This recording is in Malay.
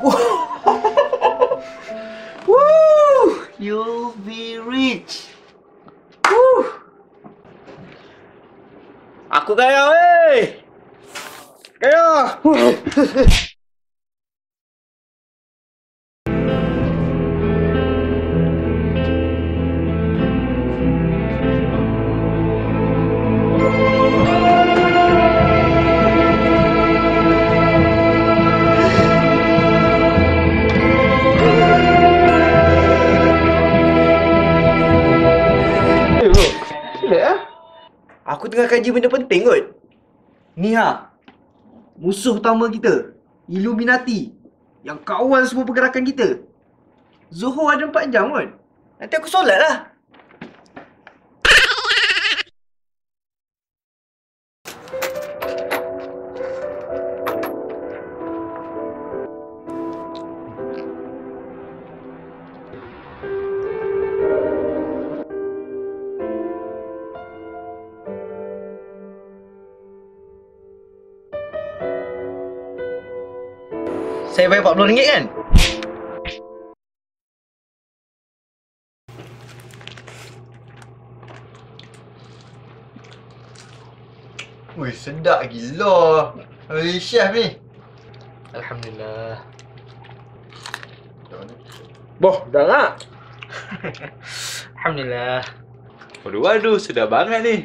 Woo! You'll be rich. Woo! Aku kaya, weh! Kaya! Aku tengah kaji benda penting kot. Ni musuh utama kita, Illuminati, yang kawal semua pergerakan kita. Zuhur ada 4 jam kot. Nanti aku solat lah. Saya bayar RM40 kan? Wih, sedap gila. Hei, chef ni. Alhamdulillah. Boh, dah nak? Alhamdulillah. Waduh, sedap banget ni.